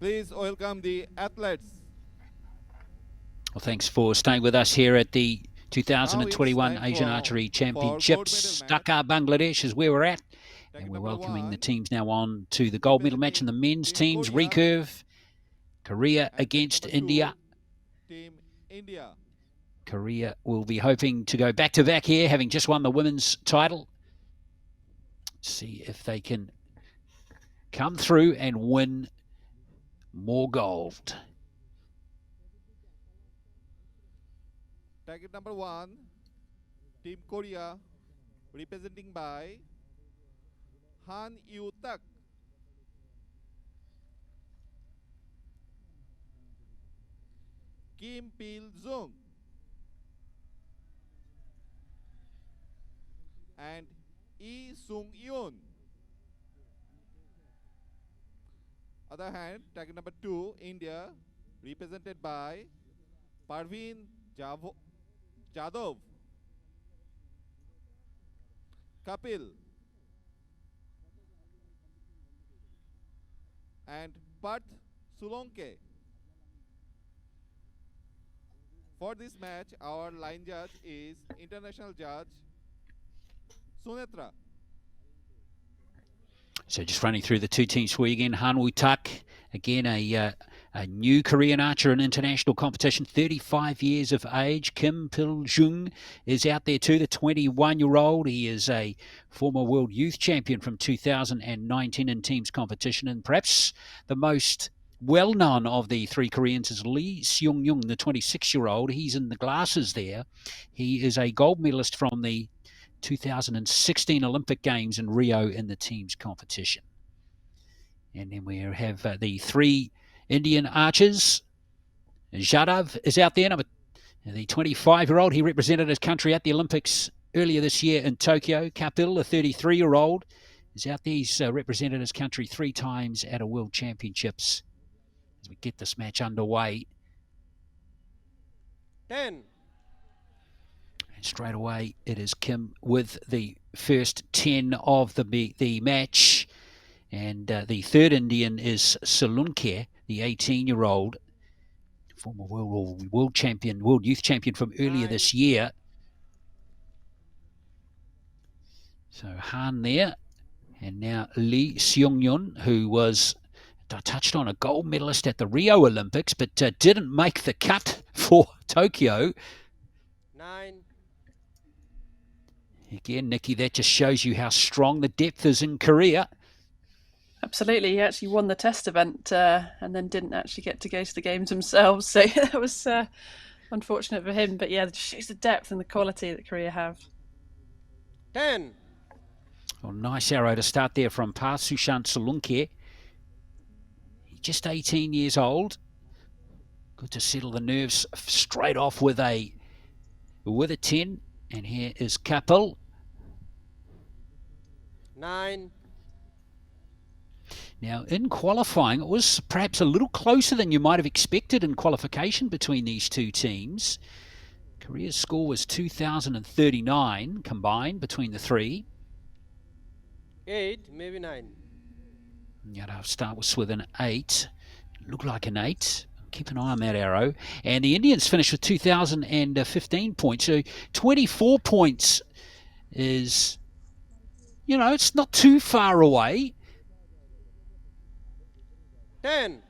Please welcome the athletes. Well, thanks for staying with us here at the Now 2021 it's time Asian Archery for gold medal Championships. match. Dhaka, Bangladesh is where we're at. And Bracket we're number welcoming the 1, teams now on to the gold medal match in the men's Team teams. Korea, Recurve, Korea and bracket against number 2, India. Team India. Korea will be hoping to go back-to-back here, having just won the women's title. See if they can come through and win more gold. Bracket number 1, Team Korea, representing by Han Yu-tak. Kim Pil-jung. And Lee Sung-yoon. Other hand, bracket number 2, India, represented by Parveen Jadhav, Kapil, and Parth Sulonke. For this match, our line judge is international judge Sunetra. So just running through the two teams for you again. Han Woo-tak, again a new Korean archer in international competition, 35 years of age. Kim Pil-jung is out there too, the 21-year-old. He is a former world youth champion from 2019 in teams competition, and perhaps the most well-known of the three Koreans is Lee Seung-yoon, the 26-year-old. He's in the glasses there. He is a gold medalist from the 2016 Olympic Games in Rio in the teams competition. And then we have the three Indian archers. Jadhav is out there, the 25-year-old. He represented his country at the Olympics earlier this year in Tokyo. Kapil, the 33-year-old, is out there. He's represented his country 3 times at a World Championships. As we get this match underway. 10. And straight away, it is Kim with the first 10 of the match. And the third Indian is Sulonke, the 18-year-old, former world youth champion from earlier this year. So Han there. And now Lee Seung-yoon, who was, I touched on, a gold medalist at the Rio Olympics, but didn't make the cut for Tokyo. 9. Again, Nikki, that just shows you how strong the depth is in Korea. Absolutely. He actually won the test event and then didn't actually get to go to the games himself. So that was unfortunate for him. But yeah, it shows the depth and the quality that Korea have. 10. Well, nice arrow to start there from Parth Sulonke. He's just 18 years old. Good to settle the nerves straight off with a 10. And here is Kapil. 9. Now, in qualifying, it was perhaps a little closer than you might have expected in qualification between these two teams. Korea's score was 2,039 combined between the three. 8, maybe 9. I'll start with an 8. Looked like an 8. Keep an eye on that arrow. And the Indians finished with 2,015 points. So 24 points is, it's not too far away. 10.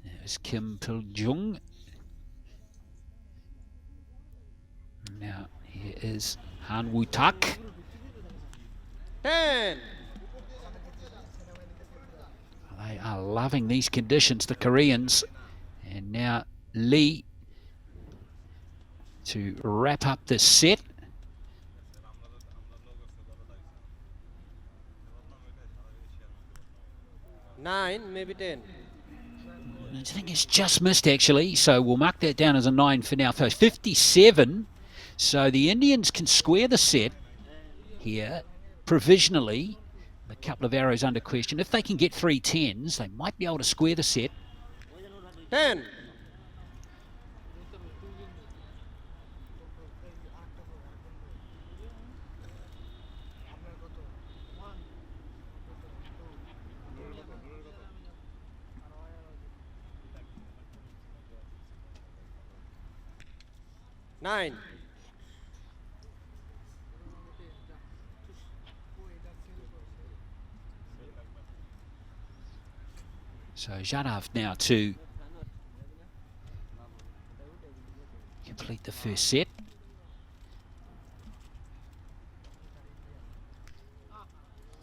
There's Kim Pil-jung. Now here is Han Woo-tak. 10. They are loving these conditions, the Koreans. And now Lee to wrap up this set. 9, maybe 10. I think it's just missed, actually. So we'll mark that down as a 9 for now. 57. So the Indians can square the set here provisionally. A couple of arrows under question. If they can get 3 10s, they might be able to square the set. 10. 9. So Zharav now to complete the first set.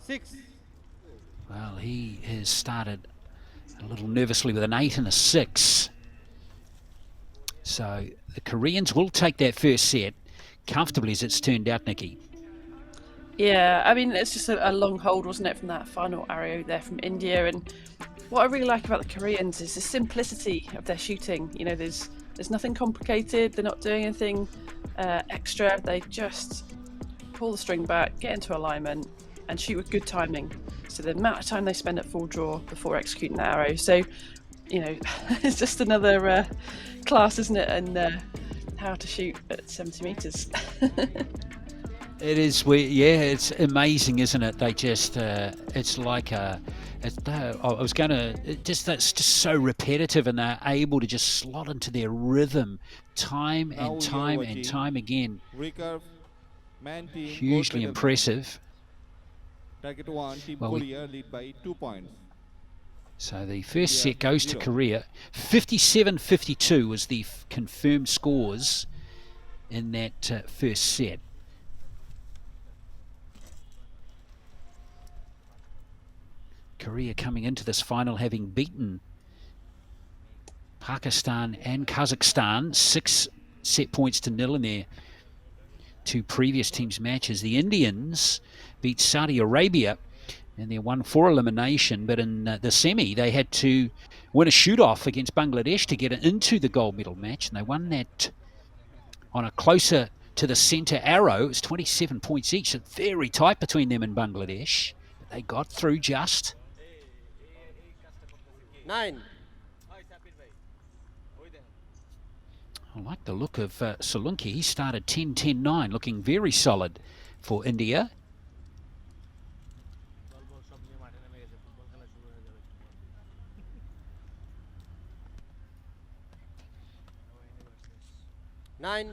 Six. Well, he has started a little nervously with an 8 and a 6. So the Koreans will take that first set comfortably as it's turned out, Nikki. Yeah, I mean, it's just a long hold, wasn't it, from that final arrow there from India. And what I really like about the Koreans is the simplicity of their shooting. You know, there's nothing complicated. They're not doing anything extra. They just pull the string back, get into alignment, and shoot with good timing. So the amount of time they spend at full draw before executing the arrow. So, you know, it's just another class, isn't it? And how to shoot at 70 meters. It is, yeah, it's amazing, isn't it? They just, it's like I was going to, that's just so repetitive, and they're able to just slot into their rhythm time Now and we are time and watching time again. Recurve Men Team GOLD Hugely medal impressive. match. Target 1, Team Well, Korea lead by 2 points. So the first India set goes to 0. Korea. 57-52 was the confirmed scores in that first set. Korea coming into this final having beaten Pakistan and Kazakhstan 6 set points to 0 in their 2 previous teams matches. The Indians beat Saudi Arabia and they won for elimination, but in the semi they had to win a shoot-off against Bangladesh to get into the gold medal match, and they won that on a closer to the centre arrow. It was 27 points each, so very tight between them and Bangladesh, but they got through just. 9. I like the look of Solanki. He started 10-10-9, looking very solid for India. Nine.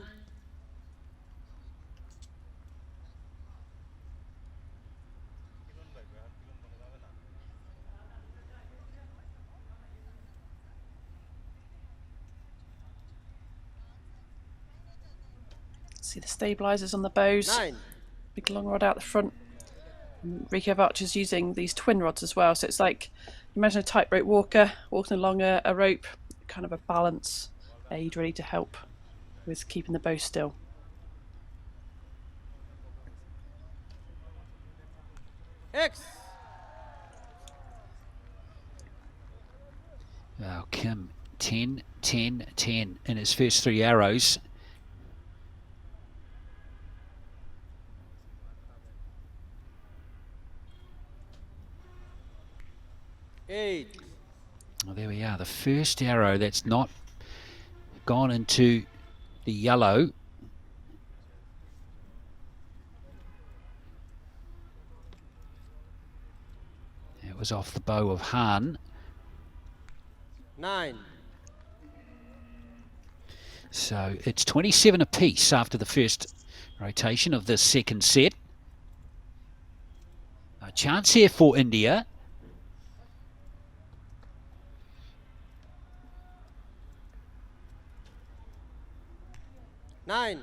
See the stabilizers on the bows. 9. Big long rod out the front. Recurve Archer's using these twin rods as well, so it's like, imagine a tightrope walker walking along a rope, kind of a balance aid really to help with keeping the bow still. X. Now Kim 10-10-10 in his first 3 arrows. Eight. Well, there we are. The first arrow that's not gone into the yellow. It was off the bow of Han. 9. So it's 27 apiece after the first rotation of the second set. A chance here for India. Nine.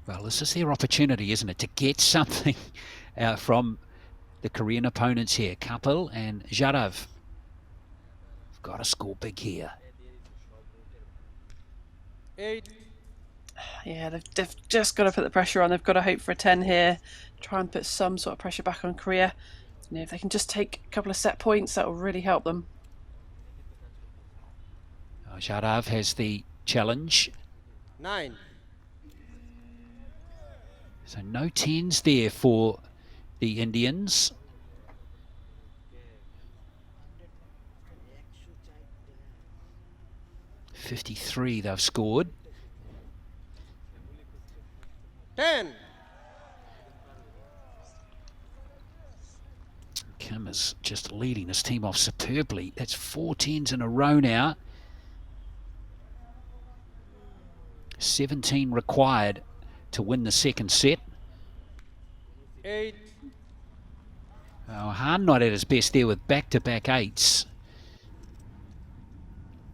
Well, this is their opportunity, isn't it, to get something from the Korean opponents here. Kapil and Zharav. Got to score big here. 8. Yeah, they've just got to put the pressure on. They've got to hope for a 10 here. Try and put some sort of pressure back on Korea. You know, if they can just take a couple of set points, that will really help them. Zharav has the challenge. 9. So no 10s there for the Indians. .53 they've scored. 10. Kim Kim is just leading his team off superbly. That's 4 10s in a row now. 17 required to win the second set. 8. Han not at his best there with back-to-back 8s.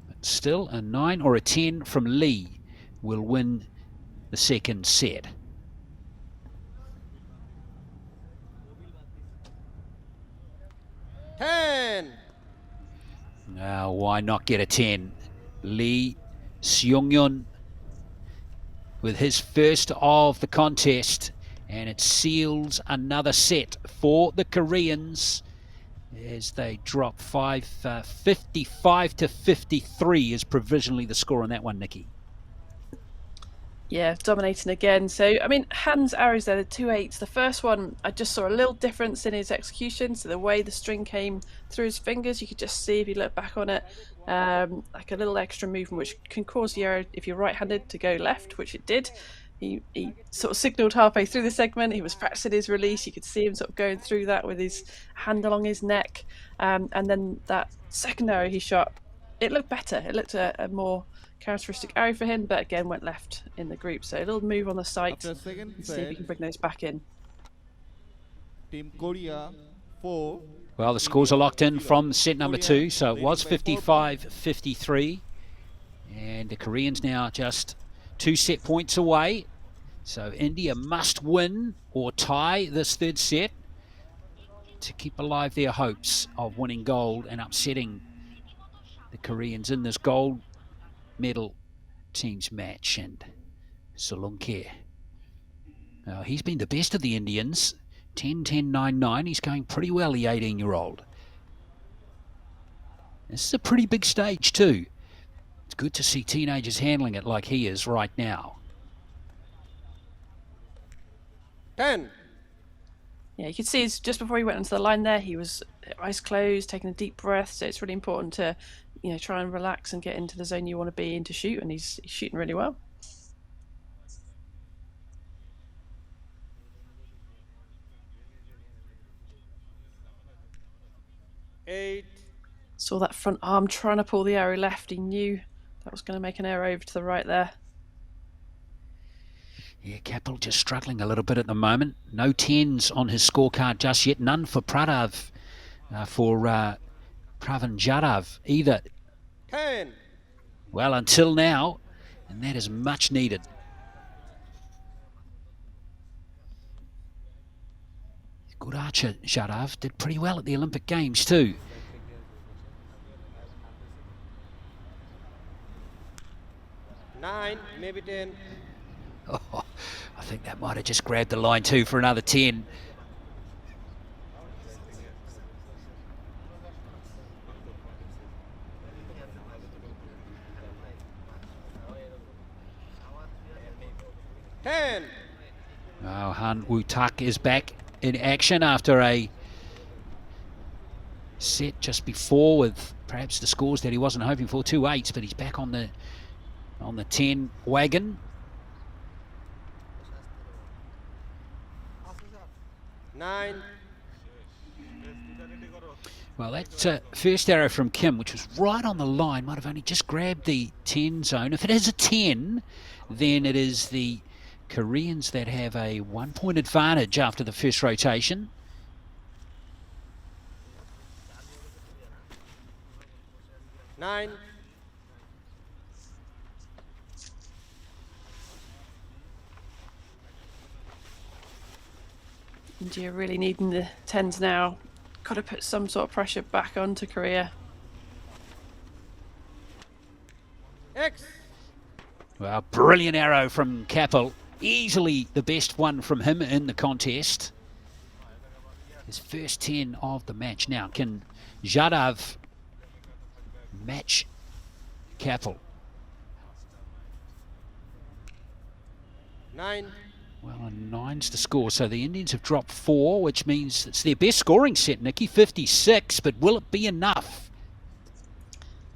But still, a 9 or a 10 from Lee will win the second set. Now, why not get a 10? Lee Seung-yeon with his first of the contest, and it seals another set for the Koreans as they drop 55 to 53 is provisionally the score on that one, Nikki. Yeah, dominating again. So, I mean, Han's arrows there, the 2 8s. The first one, I just saw a little difference in his execution. So the way the string came through his fingers, you could just see if you look back on it, like a little extra movement, which can cause the arrow, if you're right-handed, to go left, which it did. He sort of signalled halfway through the segment. He was practicing his release. You could see him sort of going through that with his hand along his neck. And then that second arrow he shot, it looked better. It looked a more characteristic arrow for him, but again went left in the group. So a little move on the sight. After second See if we can bring those back in. Team Korea 4. Well, the scores are locked in from set number 2, so it was 55-53. And the Koreans now just 2 set points away. So India must win or tie this third set to keep alive their hopes of winning gold and upsetting the Koreans in this gold medal teams match. And Solanke, he's been the best of the Indians. 10-10-9-9. He's going pretty well, the 18-year-old. This is a pretty big stage too. It's good to see teenagers handling it like he is right now. 10. Yeah, you could see just before he went onto the line there, he was eyes closed, taking a deep breath. So it's really important to, try and relax and get into the zone you want to be in to shoot. And he's shooting really well. 8. Saw that front arm trying to pull the arrow left. He knew that was going to make an arrow over to the right there. Yeah, Kapil just struggling a little bit at the moment. No 10s on his scorecard just yet. None for Pradav, for Pravin Jadhav either. 10. Well, until now, and that is much needed. Good archer, Jadhav. Did pretty well at the Olympic Games too. 9, maybe 10. Oh, I think that might have just grabbed the line too for another 10. Oh, Han Woo-tak is back in action after a set just before with perhaps the scores that he wasn't hoping for, 2 8s, but he's back on the 10 wagon. 9. Well, that first arrow from Kim, which was right on the line, might have only just grabbed the 10 zone. If it is a 10, then it is the Koreans that have a 1-point advantage after the first rotation. 9. India really needing the 10s now. Got to put some sort of pressure back onto Korea. X. Well, brilliant arrow from Kapil. Easily the best one from him in the contest. His first 10 of the match. Now, can Jadhav match Kapil? 9. Well, a 9's the score. So the Indians have dropped 4, which means it's their best scoring set, Nikki, 56. But will it be enough?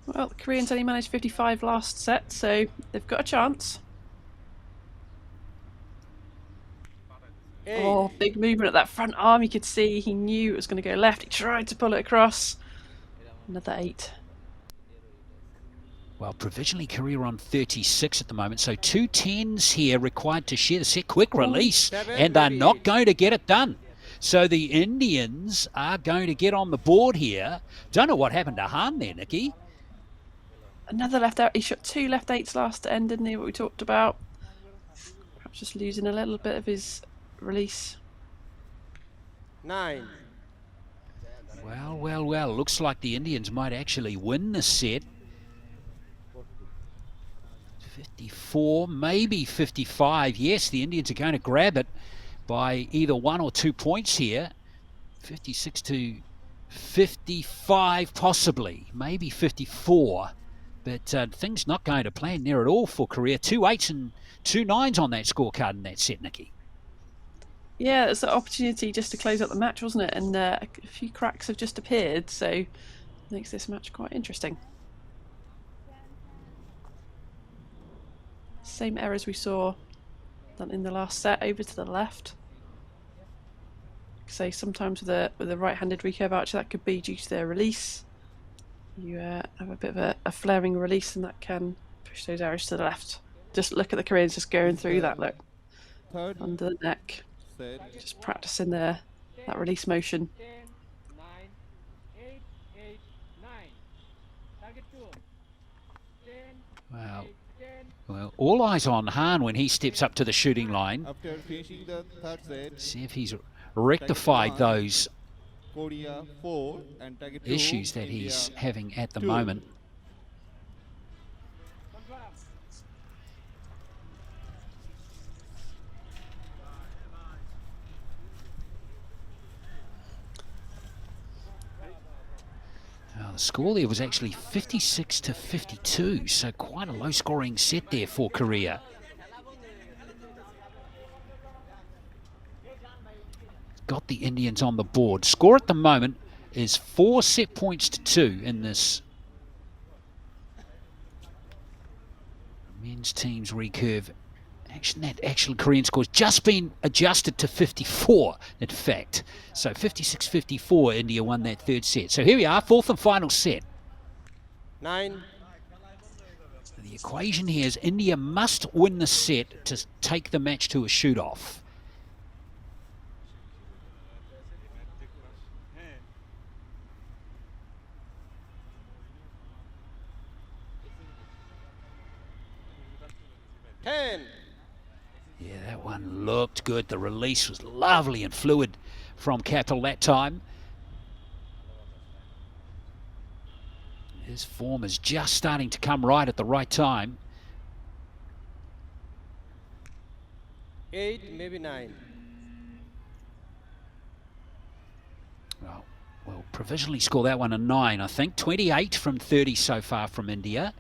Well, the Koreans only managed 55 last set, so they've got a chance. 8, Oh, big movement at that front arm. You could see he knew it was going to go left. He tried to pull it across. Another 8. Well, provisionally Korea on 36 at the moment, so 2 10s here required to share the set. Quick release, and they're not going to get it done. So the Indians are going to get on the board here. Don't know what happened to Han there, Nikki. Another left out. He shot 2 left 8s last end, didn't he? What we talked about. Perhaps just losing a little bit of his release. 9, Well. Looks like the Indians might actually win this set. 54, maybe 55. Yes, the Indians are going to grab it by either 1 or 2 points here. 56 to 55, possibly. Maybe 54. But things not going to plan there at all for Korea. 2 8s and 2 9s on that scorecard in that set, Nikki. Yeah, it's an opportunity just to close out the match, wasn't it? And a few cracks have just appeared, so makes this match quite interesting. Same errors we saw done in the last set, over to the left. So sometimes with a right-handed recurve archer, that could be due to their release. You have a bit of a flaring release, and that can push those arrows to the left. Just look at the Koreans just going through that, look, Third under the neck, set. just practicing that release motion. 10, 9, 8, 8, 9. Target 2. 10, Wow. 10. Well, all eyes on Han when he steps up to the shooting line. After finishing the third set, See if he's rectified those Korea 4 and target 2. issues that India he's having at the 2. moment. Confirm. The score there was actually 56 to 52, so quite a low-scoring set there for Korea. Got the Indians on the board. Score at the moment is 4 set points to 2 in this men's team's recurve. That actual Korean score's just been adjusted to 54, in fact. So 56-54, India won that third set. So here we are, fourth and final set. 9, The equation here is India must win the set to take the match to a shoot-off. Yeah, that one looked good. The release was lovely and fluid from Capel that time. His form is just starting to come right at the right time. 8, maybe 9. Well, provisionally score that one a 9, I think. 28 from 30 so far from India.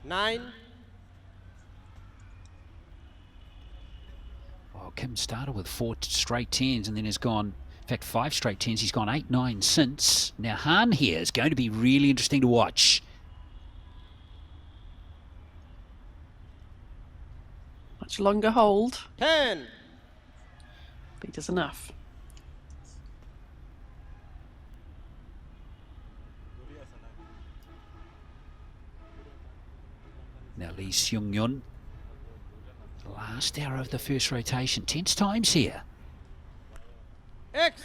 Nine. Well, Kim started with 4 straight 10s and then has gone, in fact, 5 straight 10s. He's gone 8, 9 since. Now, Han here is going to be really interesting to watch. Much longer hold, 10. but he does enough. Now Lee Seung-yun, last arrow of the first rotation, 10 times here. X.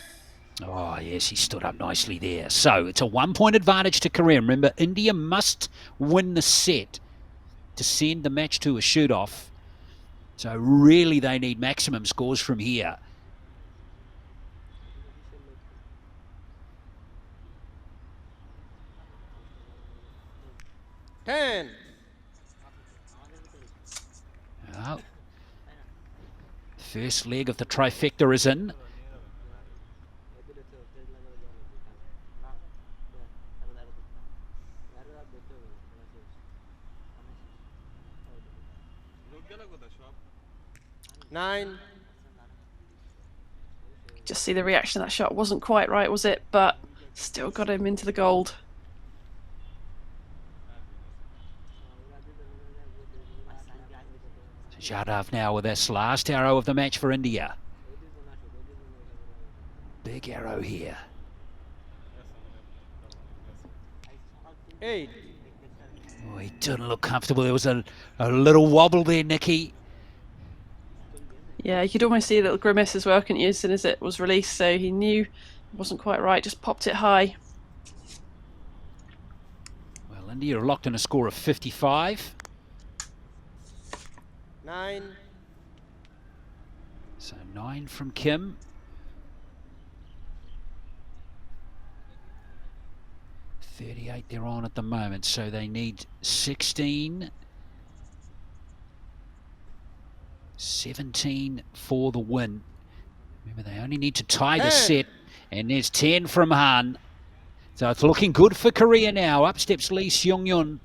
Oh yes, he stood up nicely there. So it's a 1-point advantage to Korea. Remember, India must win the set to send the match to a shoot-off. So really they need maximum scores from here. Ten. Well, first leg of the trifecta is in. Nine. Just see the reaction of that shot. Wasn't quite right, was it? But still got him into the gold. Jadav now with this last arrow of the match for India. Big arrow here. 8. Oh, he didn't look comfortable. There was a little wobble there, Nikki. Yeah, you could almost see a little grimace as well, couldn't you, as soon as it was released, so he knew it wasn't quite right, just popped it high. Well, India are locked in a score of 55. 9. So 9 from Kim. 38 they're on at the moment, so they need 16. 17 for the win. Remember, they only need to tie the set, and there's 10 from Han. So it's looking good for Korea now. Up steps Lee Seung-yun.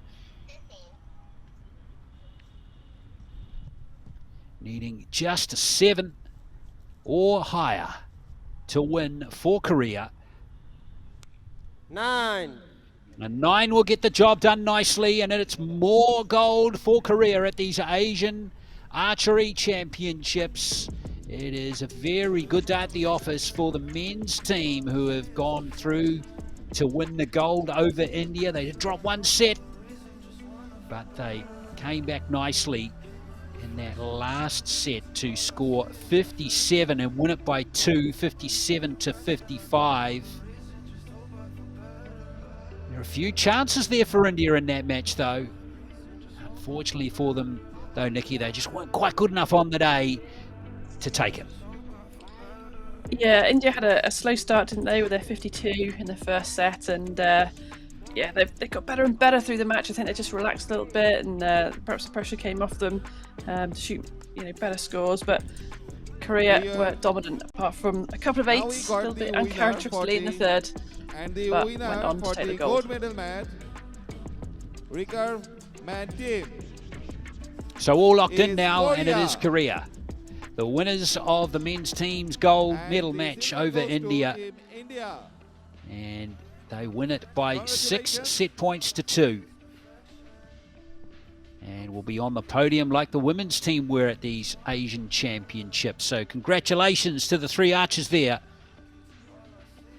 Needing just a 7 or higher to win for Korea. 9. A 9 will get the job done nicely, and it's more gold for Korea at these Asian Archery Championships. It is a very good day at the office for the men's team, who have gone through to win the gold over India. They did drop one set, but they came back nicely in that last set to score 57 and win it by 2, 57 to 55. There are a few chances there for India in that match, though. Unfortunately for them, though, Nikki, they just weren't quite good enough on the day to take it. Yeah, India had a slow start, didn't they, with their 52 in the first set, and yeah, they got better and better through the match. I think they just relaxed a little bit, and perhaps the pressure came off them to shoot, better scores. But Korea were dominant, apart from a couple of eights, a little bit uncharacteristically in the third. And the but winner went on to for take the the gold. gold medal match, Recurve Men Team. So all locked in Is now, and it is Korea. Korea. The winners of the men's team's gold And medal the match silver over goes to India. Team India. And they win it by 6 Congratulations. set points to 2. And will be on the podium like the women's team were at these Asian Championships. So congratulations to the 3 archers there.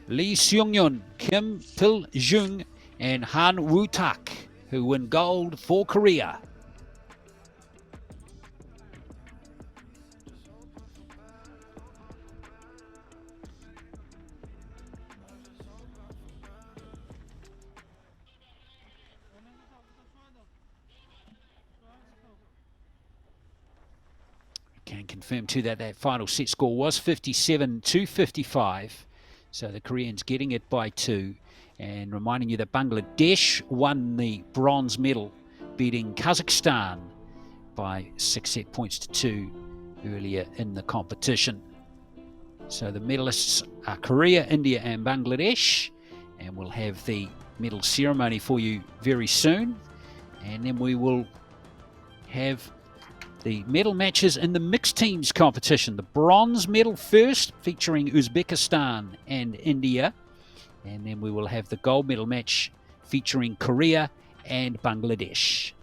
Lee Seung-yun, Kim Pil-jung, and Han Woo-tak, who win gold for Korea. Can confirm too that that final set score was 57 to 55. So the Koreans getting it by 2. And reminding you that Bangladesh won the bronze medal, beating Kazakhstan by 6 set points to 2 earlier in the competition. So the medalists are Korea, India and Bangladesh. And we'll have the medal ceremony for you very soon. And then we will have the medal matches in the mixed teams competition. The bronze medal first, featuring Uzbekistan and India. And then we will have the gold medal match featuring Korea and Bangladesh.